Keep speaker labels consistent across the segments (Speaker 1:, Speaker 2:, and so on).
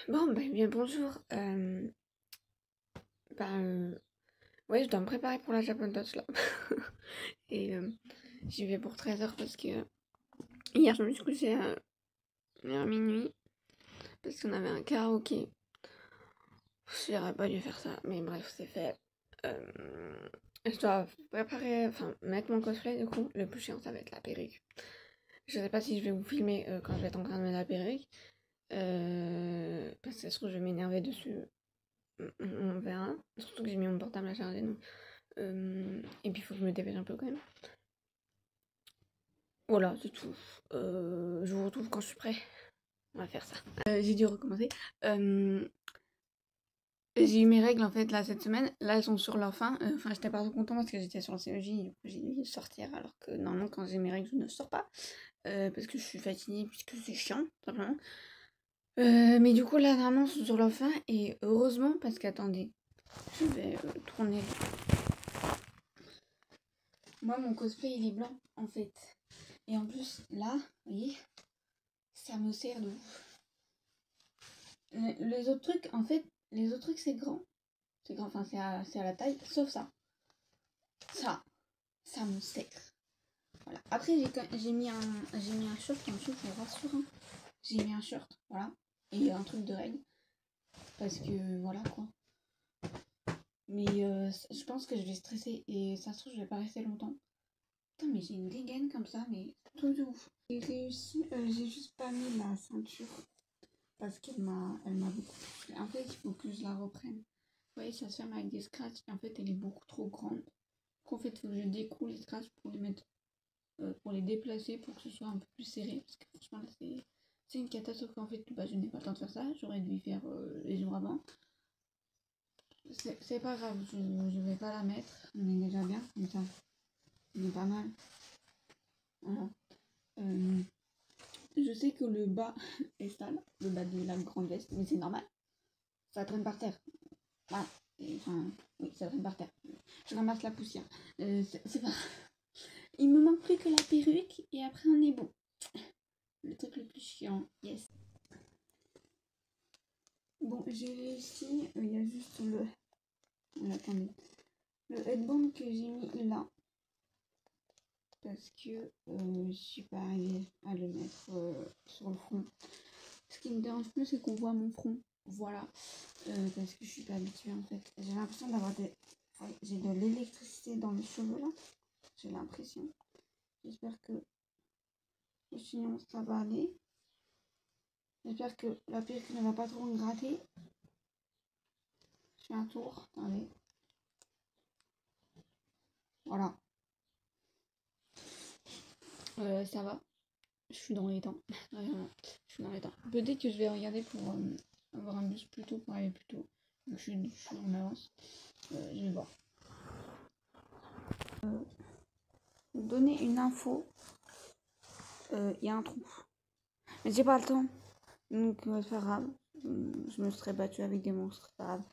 Speaker 1: Bon, bien bonjour. Ouais, je dois me préparer pour la Japan Touch là. Et j'y vais pour 13h parce que hier je me suis couchée vers minuit parce qu'on avait un karaoké. J'aurais pas dû faire ça, mais bref, c'est fait. Je dois préparer, enfin, mettre mon cosplay du coup. Le plus chiant, ça va être la perruque. Je sais pas si je vais vous filmer quand je vais être en train de mettre la perruque. Parce que ça se trouve, je vais m'énerver dessus. On verra. Surtout que j'ai mis mon portable à charger, donc. Et puis il faut que je me dépêche un peu quand même. Voilà, c'est tout. Je vous retrouve quand je suis prêt. On va faire ça. J'ai dû recommencer. J'ai eu mes règles en fait là cette semaine. Là elles sont sur leur fin. Enfin j'étais pas trop contente parce que j'étais sur le CEJ. Du coup j'ai dû sortir alors que normalement quand j'ai mes règles je ne sors pas. Parce que je suis fatiguée puisque c'est chiant simplement. Mais du coup là normalement c'est sur leur fin. Et heureusement parce qu'attendez. Je vais tourner. Moi mon cosplay il est blanc en fait. Et en plus là, vous voyez, ça me sert de ouf. Les autres trucs, en fait, les autres trucs c'est grand. C'est grand, enfin c'est à la taille, sauf ça. Ça me sert. Voilà. Après j'ai mis un short, en dessous, je vous rassure. Hein. J'ai mis un short, voilà. Et un truc de règle. Parce que voilà quoi. Mais je pense que je vais stresser et ça se trouve je vais pas rester longtemps. Putain mais j'ai une dégaine comme ça, mais tout de ouf. J'ai réussi, j'ai juste pas mis la ceinture. Parce elle m'a beaucoup plu. En fait, il faut que je la reprenne. Vous voyez, ça se ferme avec des scratchs. Et en fait, elle est beaucoup trop grande. Donc, en fait, il faut que je découle les scratchs pour les mettre, pour les déplacer, pour que ce soit un peu plus serré. Parce que franchement, là, c'est une catastrophe. En fait, je n'ai pas le temps de faire ça. J'aurais dû y faire les jours avant. C'est pas grave, je vais pas la mettre. On est déjà bien, comme ça. On est pas mal. Voilà. Je sais que le bas est sale, le bas de la grande veste, mais c'est normal. Ça traîne par terre. Voilà. Enfin, oui, ça traîne par terre. Je ramasse la poussière. C'est pas. Il me manque plus que la perruque et après on est bon. Le truc le plus chiant. Yes. Bon, j'ai réussi. Il y a juste le. Attendez. Le headband que j'ai mis là. Parce que je suis pas arrivée à le mettre sur le front. Ce qui me dérange plus, c'est qu'on voit mon front. Voilà. Parce que je suis pas habituée en fait. J'ai l'impression d'avoir des. Ouais, j'ai de l'électricité dans les cheveux là. J'ai l'impression. J'espère que sinon ça va aller. J'espère que la perruque ne va pas trop me gratter. Je fais un tour. Attendez. Voilà. Ça va. Je suis dans les temps. Vraiment. Je suis dans les temps. Peut-être que je vais regarder pour avoir un bus plus tôt pour aller plus tôt. Donc, je suis en avance. Je vais voir. Donner une info. Il y a un trou. Mais j'ai pas le temps. Donc c'est pas grave. Je me serais battue avec des monstres. C'est pas grave.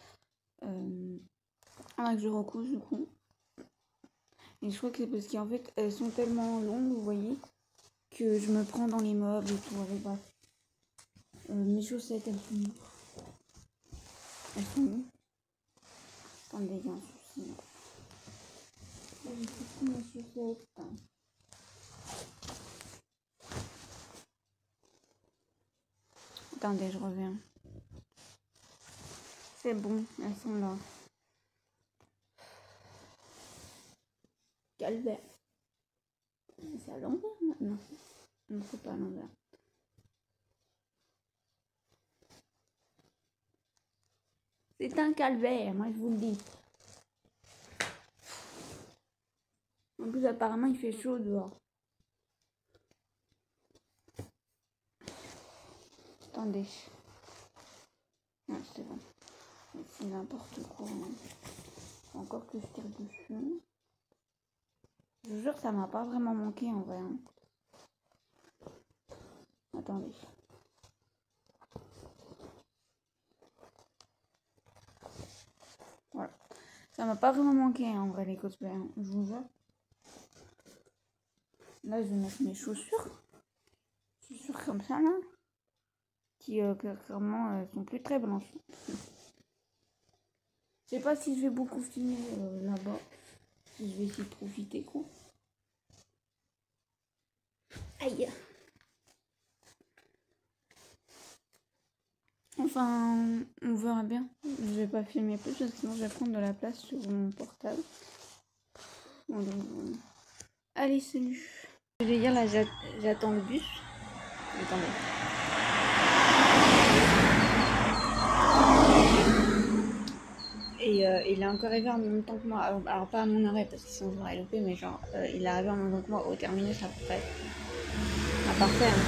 Speaker 1: Que je recouche du coup. Et je crois que c'est parce qu'en fait elles sont tellement longues, vous voyez, que je me prends dans les meubles et tout. Avec bref. Mes chaussettes elles sont où? Elles sont où? Attendez, il y a un souci. J'ai foutu mes chaussettes. Attendez, je reviens. C'est bon, elles sont là. Calvaire. C'est à l'envers? Non, non, c'est pas à l'envers. C'est un calvaire, moi je vous le dis. En plus, apparemment, il fait chaud dehors. Attendez. Non, c'est bon. C'est n'importe quoi. Faut encore que je tire dessus. Je vous jure que ça m'a pas vraiment manqué en vrai. Hein. Attendez. Voilà. Ça m'a pas vraiment manqué en vrai les cosplays. Hein. Je vous jure. Là, je vais mettre mes chaussures. Chaussures comme ça là. qui clairement sont plus très blanches. Je sais pas si je vais beaucoup filmer là-bas. Si je vais essayer de profiter quoi. Aïe. Enfin, on verra bien. Je vais pas filmer plus parce que sinon je vais prendre de la place sur mon portable. Bon, donc, allez, salut. Je vais dire là, j'attends le bus. Attendez. Et il est encore arrivé en même temps que moi. Alors pas à mon arrêt parce que sinon je l'aurais loupé, mais genre il est arrivé en même temps que moi au terminus à peu près. Ah, parfait. Hein.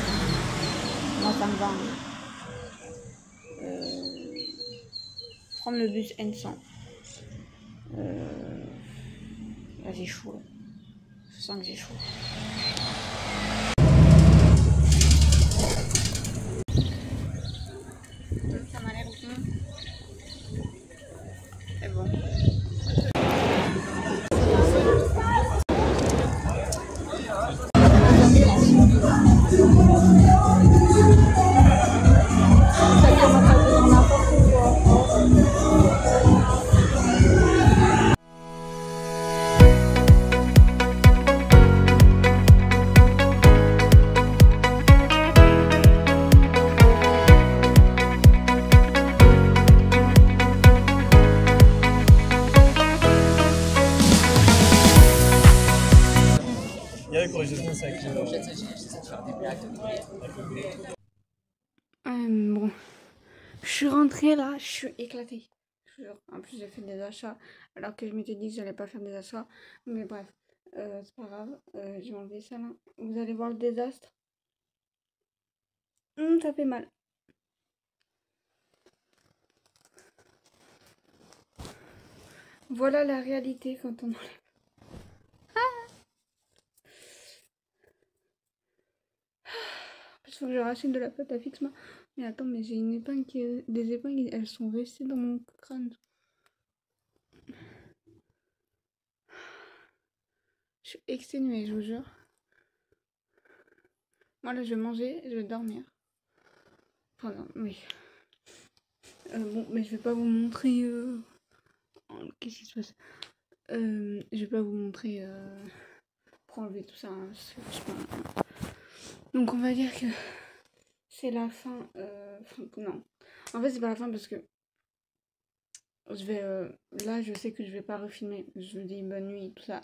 Speaker 1: Moi ça me va. Hein. Prendre le bus N100. Là j'ai chaud. Là. Je sens que j'ai chaud. Ça m'a l'air bien. C'est bon. Bon, je suis rentrée là, je suis éclatée. En plus, j'ai fait des achats alors que je m'étais dit que j'allais pas faire des achats. Mais bref, c'est pas grave. J'ai enlevé ça là. Vous allez voir le désastre. Ça fait mal. Voilà la réalité quand on enlève. Il faut que je rachète de la pâte à fixement. Mais attends, mais j'ai une épingle des épingles, elles sont restées dans mon crâne. Je suis exténuée, je vous jure. Moi là, je vais manger, je vais dormir. Enfin, non, oui. Bon, mais je vais pas vous montrer. Qu'est-ce qui se passe? Je vais pas vous montrer. Pour enlever tout ça. Hein, donc, on va dire que c'est la fin. Non. En fait, c'est pas la fin parce que je vais. Là, je sais que je vais pas refilmer. Je vous dis bonne nuit, tout ça.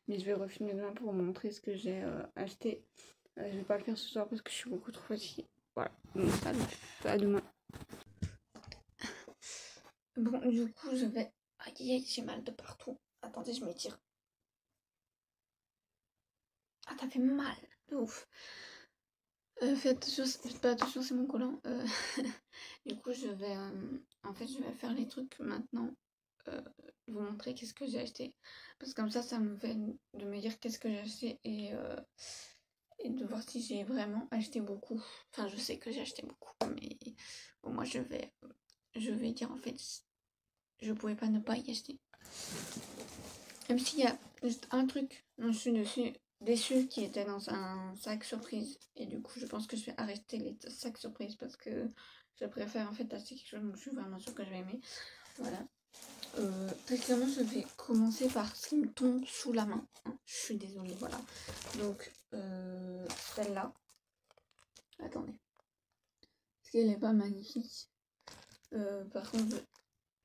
Speaker 1: Mais je vais refilmer demain pour vous montrer ce que j'ai acheté. Je vais pas le faire ce soir parce que je suis beaucoup trop fatiguée. Voilà. Donc, à demain. Bon, du coup, je vais. Aïe, aïe, j'ai mal de partout. Attendez, je m'étire. Ah, t'as fait mal. De ouf. Faites pas attention, c'est mon collant. Du coup, je vais. En fait, je vais faire les trucs maintenant. Vous montrer qu'est-ce que j'ai acheté. Parce que comme ça me fait de me dire qu'est-ce que j'ai acheté et de voir si j'ai vraiment acheté beaucoup. Enfin, je sais que j'ai acheté beaucoup, mais bon, moi, je vais dire en fait, je pouvais pas ne pas y acheter. Même s'il y a juste un truc dont je suis déçue qui était dans un sac surprise. Et du coup, je pense que je vais arrêter les sacs surprises parce que je préfère en fait acheter quelque chose dont je suis vraiment sûre que je vais aimer. Voilà. Très clairement, je vais commencer par ce qui me tombe sous la main. Hein. Je suis désolée, voilà. Donc, celle-là. Attendez. Parce qu'elle n'est pas magnifique. Par contre,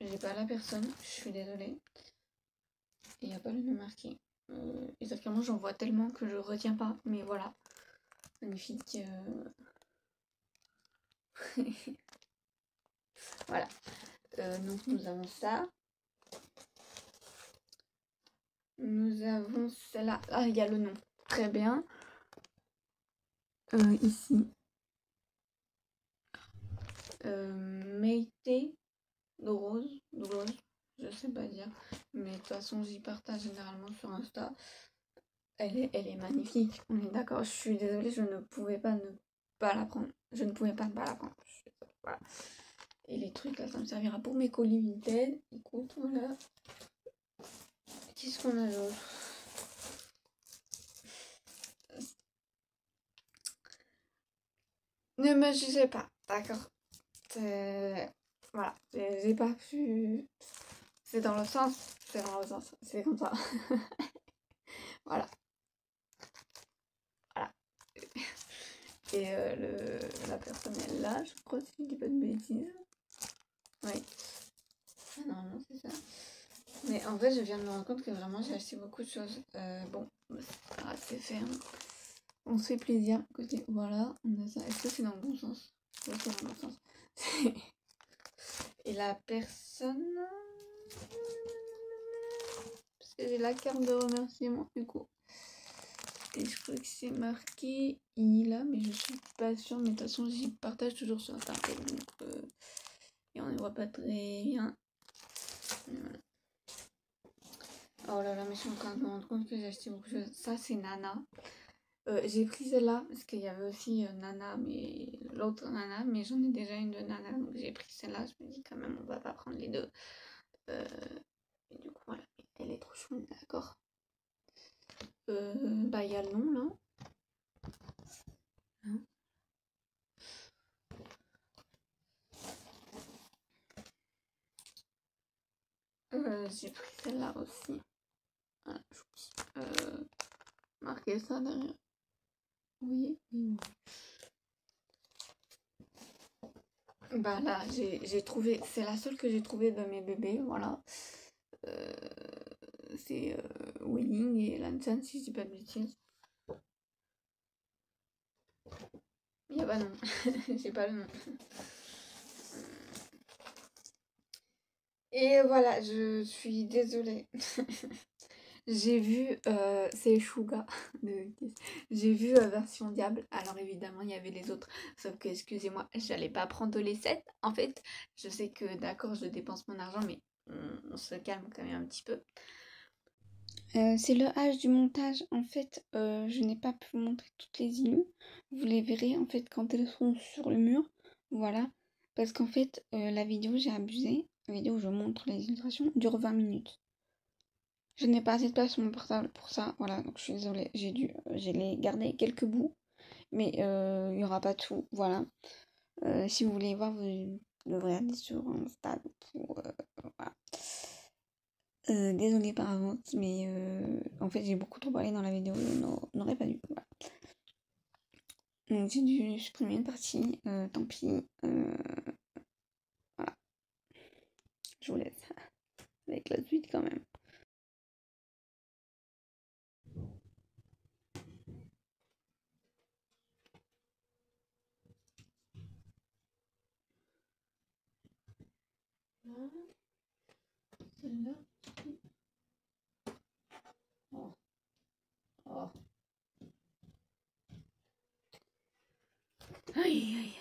Speaker 1: j'ai pas la personne. Je suis désolée. Et il n'y a pas le nom marqué. Exactement, j'en vois tellement que je retiens pas. Mais voilà. Magnifique. Voilà. Donc, nous avons ça. Nous avons celle-là. Ah, il y a le nom. Très bien. Ici. Meite de rose, je sais pas dire. Mais de toute façon, j'y partage généralement sur Insta. Elle est magnifique. On est d'accord. Je suis désolée, je ne pouvais pas ne pas la prendre. Je ne pouvais pas ne pas la prendre. Voilà. Et les trucs là, ça me servira pour mes colis Vinted. Écoute, voilà. Qu'est-ce qu'on a d'autre? Ne me jugez pas, d'accord? voilà, j'ai pas pu... C'est dans le sens, c'est comme ça. Voilà. Voilà. Et la personne est là, je crois, si je dis pas de bêtises. Oui. Ah non, non, c'est ça. Mais en vrai, je viens de me rendre compte que vraiment, j'ai acheté beaucoup de choses. Bon, c'est fait. Hein. On se fait plaisir. Côté, voilà, on a ça. Est-ce que c'est dans le bon sens? Ouais, c'est dans le bon sens. Et la personne... Parce que j'ai la carte de remerciement, du coup. Et je crois que c'est marqué là, mais je suis pas sûre. Mais de toute façon, j'y partage toujours sur Internet. Donc, et on ne voit pas très bien. Voilà. Oh là là, mais je suis en train de me rendre compte que j'ai acheté beaucoup de choses. Ça, c'est Nana. J'ai pris celle-là parce qu'il y avait aussi Nana, mais l'autre Nana, mais j'en ai déjà une de Nana, donc j'ai pris celle-là. Je me dis quand même, on va pas prendre les deux. Et du coup, voilà, elle est trop chouette, d'accord. Bah, il y a le nom là. Hein, j'ai pris celle-là aussi. Voilà, marqué ça derrière. Oui, oui, oui. Bah là, j'ai trouvé, c'est la seule que j'ai trouvée de mes bébés, voilà. C'est Winning et Lanchan, si je dis pas de bêtises. Il n'y a pas de nom, j'ai pas le nom. Et voilà, je suis désolée. J'ai vu, c'est Shuga. J'ai vu version diable. Alors évidemment, il y avait les autres. Sauf que, excusez-moi, j'allais pas prendre les 7. En fait, je sais que d'accord, je dépense mon argent, mais on se calme quand même un petit peu. C'est le H du montage. En fait, je n'ai pas pu vous montrer toutes les illus. Vous les verrez en fait quand elles seront sur le mur. Voilà. Parce qu'en fait, la vidéo, j'ai abusé. La vidéo où je montre les illustrations dure 20 minutes. Je n'ai pas assez de place sur mon portable pour ça. Voilà, donc je suis désolée. J'ai les gardé quelques bouts. Mais il n'y aura pas tout. Voilà. Si vous voulez voir, vous devrez aller sur Insta. Voilà. Désolée par avance, mais en fait j'ai beaucoup trop parlé dans la vidéo, n'aurait pas dû. Voilà. Donc j'ai dû supprimer une partie, tant pis. Voilà, je vous laisse avec la suite quand même. Celle-là. Oh. Oh. Aïe aïe.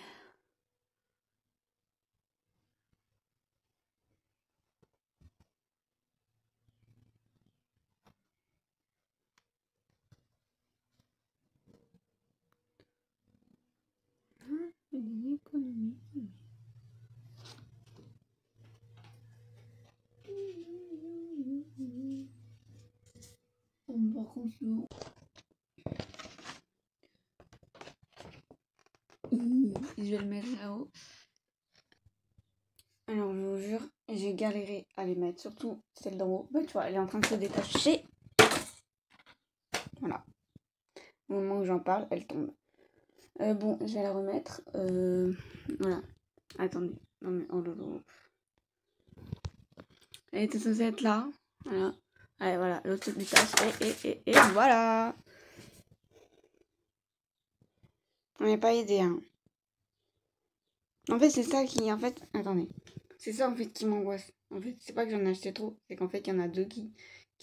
Speaker 1: Une économie. Bon, par contre, je vais le mettre là-haut. Alors, je vous jure, j'ai galéré à les mettre, surtout celle d'en haut. Bah, tu vois, elle est en train de se détacher. Voilà. Au moment où j'en parle, elle tombe. Bon, je vais la remettre. Voilà. Attendez. Non, mais oh lolo. Elle était censée être là. Voilà. Allez, voilà. L'autre se détache. Et voilà. On n'est pas aidé, hein. En fait, c'est ça qui. En fait, attendez. C'est ça, en fait, qui m'angoisse. En fait, c'est pas que j'en ai acheté trop. C'est qu'en fait, il y en a deux qui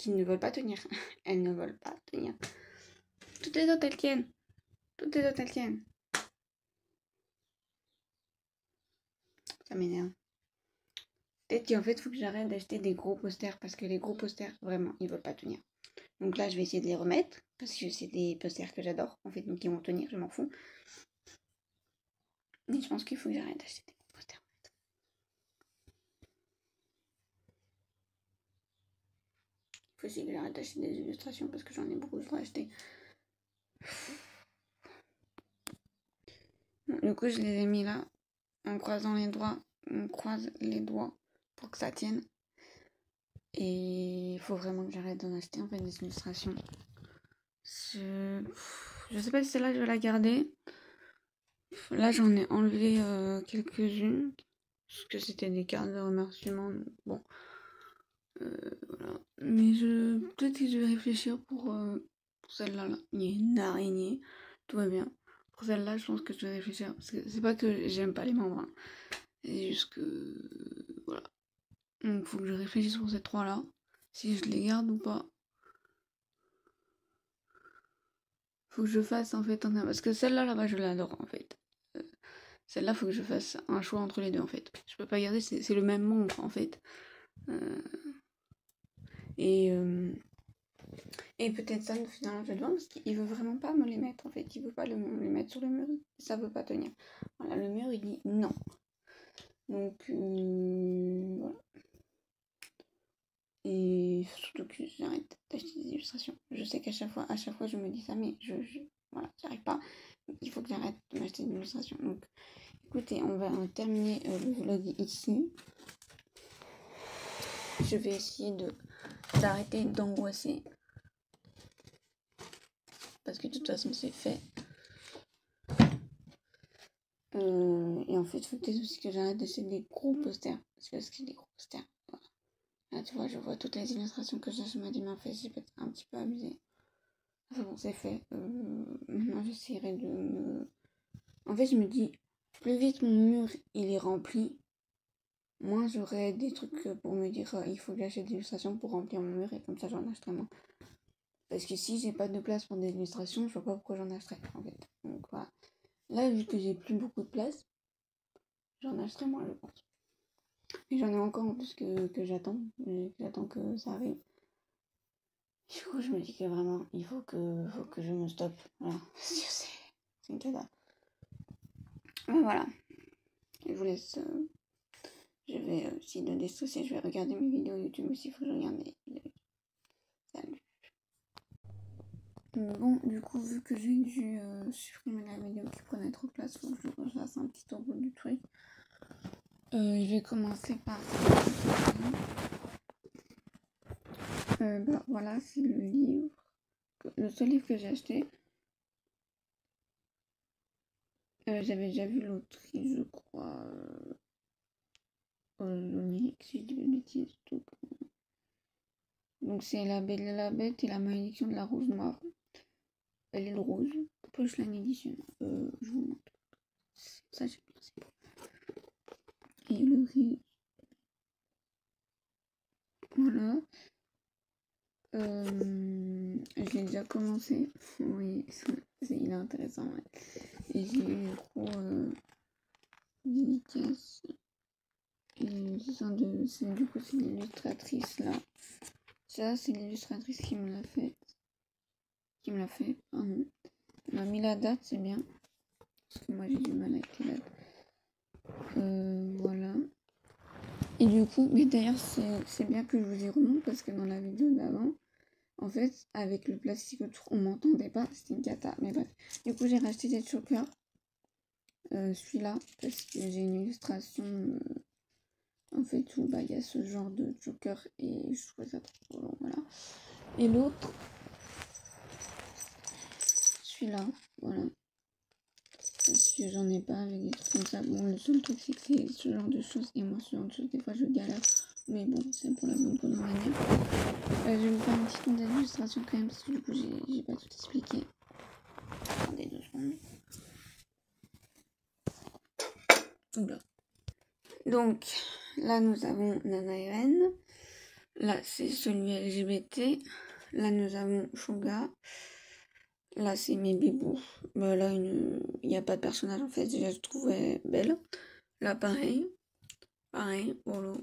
Speaker 1: ne veulent pas tenir. Elles ne veulent pas tenir. Toutes les autres, elles tiennent. Toutes les autres, elles tiennent. Ça m'énerve. Peut-être qu'en fait, il faut que j'arrête d'acheter des gros posters. Parce que les gros posters, vraiment, ils veulent pas tenir. Donc là, je vais essayer de les remettre. Parce que c'est des posters que j'adore. En fait, donc ils vont tenir, je m'en fous. Mais je pense qu'il faut que j'arrête d'acheter des gros posters. Il faut aussi que j'arrête d'acheter des illustrations. Parce que j'en ai beaucoup, je dois acheter. Bon, du coup, je les ai mis là. en croisant les doigts, on croise les doigts pour que ça tienne. Et il faut vraiment que j'arrête d'en acheter en fait des illustrations. Je sais pas si celle-là je vais la garder. Là j'en ai enlevé quelques-unes. Parce que c'était des cartes de remerciement. Bon. Voilà. Mais peut-être que je vais réfléchir pour celle-là. Là. Il y a une araignée. Tout va bien. Pour celle-là, je pense que je vais réfléchir. Parce que c'est pas que j'aime pas les membres. Hein. C'est juste que. Voilà. Donc faut que je réfléchisse pour ces trois-là. Si je les garde ou pas. Faut que je fasse en fait parce que celle-là là-bas je l'adore en fait. Celle-là faut que je fasse un choix entre les deux en fait. Je peux pas garder, c'est le même membre en fait. Et peut-être ça finalement je dois parce qu'il veut vraiment pas me les mettre en fait. Il veut pas les mettre sur le mur. Ça veut pas tenir. Voilà, le mur il dit non. Donc voilà. Et surtout que j'arrête d'acheter des illustrations. Je sais qu'à chaque fois je me dis ça, mais voilà, j'arrive pas. Il faut que j'arrête de m'acheter des illustrations. Donc écoutez, on va terminer le vlog ici. Je vais essayer d'arrêter d'angoisser. Parce que de toute façon, c'est fait. Et en fait, il faut peut-être aussi que j'arrête d'acheter des gros posters. Parce que c'est des gros posters. Voilà. Là, tu vois, je vois toutes les illustrations que j'ai. Je me dis, mais en fait, j'ai peut-être un petit peu abusé. Enfin bon, c'est fait. Maintenant, j'essaierai de me... En fait, je me dis, plus vite mon mur, il est rempli, moins j'aurai des trucs pour me dire il faut que j'achète des illustrations pour remplir mon mur et comme ça j'en achèterai moins. Parce que si j'ai pas de place pour des illustrations, je vois pas pourquoi j'en achèterais en fait. Donc voilà. Là, vu que j'ai plus beaucoup de place, j'en achèterai moins, je pense. Et j'en ai encore en plus que j'attends. J'attends que ça arrive. Du coup, je me dis que vraiment, il faut que je me stoppe. Voilà. C'est une cata. Mais voilà. Je vous laisse. Je vais essayer de déstresser. Je vais regarder mes vidéos YouTube aussi. Il faut que je regarde mes vidéos. Salut. Bon, du coup, vu que j'ai dû supprimer la vidéo qui prenait trop de place, faut que je refasse un petit tour du truc. Je vais commencer par... bah voilà, c'est le livre. Le seul livre que j'ai acheté. J'avais déjà vu l'autrice, je crois. L'Onyx, si je dis pas de bêtises. Donc c'est La Belle et la Bête et la malédiction de la rose noire. Elle est le rose. Pochline Edition. Je vous montre. Ça, j'ai bien, c'est bon. Et le riz. Voilà. Je l'ai déjà commencé. Oui, il est intéressant. Ouais. Et j'ai eu gros dédicace. Et du coup, c'est l'illustratrice là. Ça, c'est l'illustratrice qui me l'a fait. Pardon. Elle m'a mis la date, c'est bien. Parce que moi, j'ai du mal avec les dates. Voilà. Et du coup, mais d'ailleurs, c'est bien que je vous y remonte parce que dans la vidéo d'avant, en fait, avec le plastique autour, on m'entendait pas, c'était une cata. Mais bref, du coup, j'ai racheté cette choker. Celui-là, parce que j'ai une illustration en fait où bah, y a ce genre de choker et je trouvais ça trop long, voilà. Et l'autre, celui-là, voilà. Parce que j'en ai pas avec des trucs comme ça. Bon, le seul truc, c'est que c'est ce genre de choses. Et moi, ce genre de choses, des fois, je galère. Mais bon, c'est pour la bonne cause, on va dire. Je vais vous faire un petit tour d'illustration quand même, parce que du coup, j'ai pas tout expliqué. Attendez 2 secondes. Oula. Donc, là, nous avons Nana Eren. Là, c'est celui LGBT. Là, nous avons Suga. Là, c'est mes bibous. Bah, là, il n'y a pas de personnage, en fait. Déjà, je trouvais belle. Là, pareil. Pareil, Olo.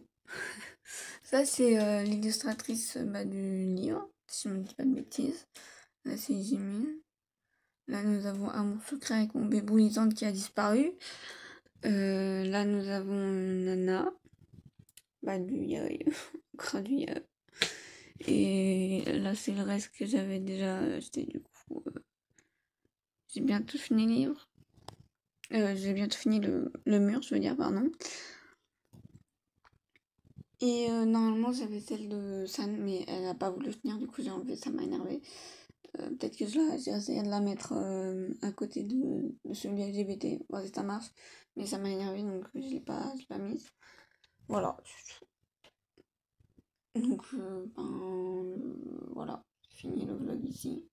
Speaker 1: Ça, c'est l'illustratrice du livre, si je ne me dis pas de bêtises. Là, c'est Jimin. Là, nous avons Amour secret avec mon bébou Lisande qui a disparu. Là, nous avons Nana. Du Yaoi. Encore du Yaoi. Et là, c'est le reste que j'avais déjà acheté, du coup. J'ai bientôt fini le livre. J'ai bientôt fini le mur, je veux dire, pardon. Et normalement, j'avais celle de San, mais elle n'a pas voulu tenir, du coup, j'ai enlevé, ça m'a énervé. Peut-être que j'ai essayé de la mettre à côté de celui LGBT. Bon, ça marche, mais ça m'a énervé, donc je l'ai pas mise. Voilà. Donc, voilà, j'ai fini le vlog ici.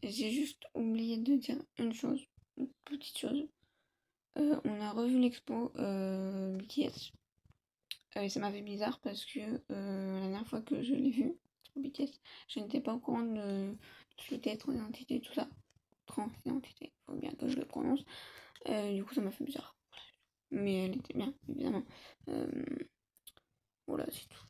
Speaker 1: J'ai juste oublié de dire une petite chose. On a revu l'expo BTS. Ça m'a fait bizarre parce que la dernière fois que je l'ai vu, BTS, je n'étais pas au courant de tout ce qui était transidentité, tout ça. Transidentité, faut bien que je le prononce. Du coup, ça m'a fait bizarre. Mais elle était bien, évidemment. Voilà, c'est tout.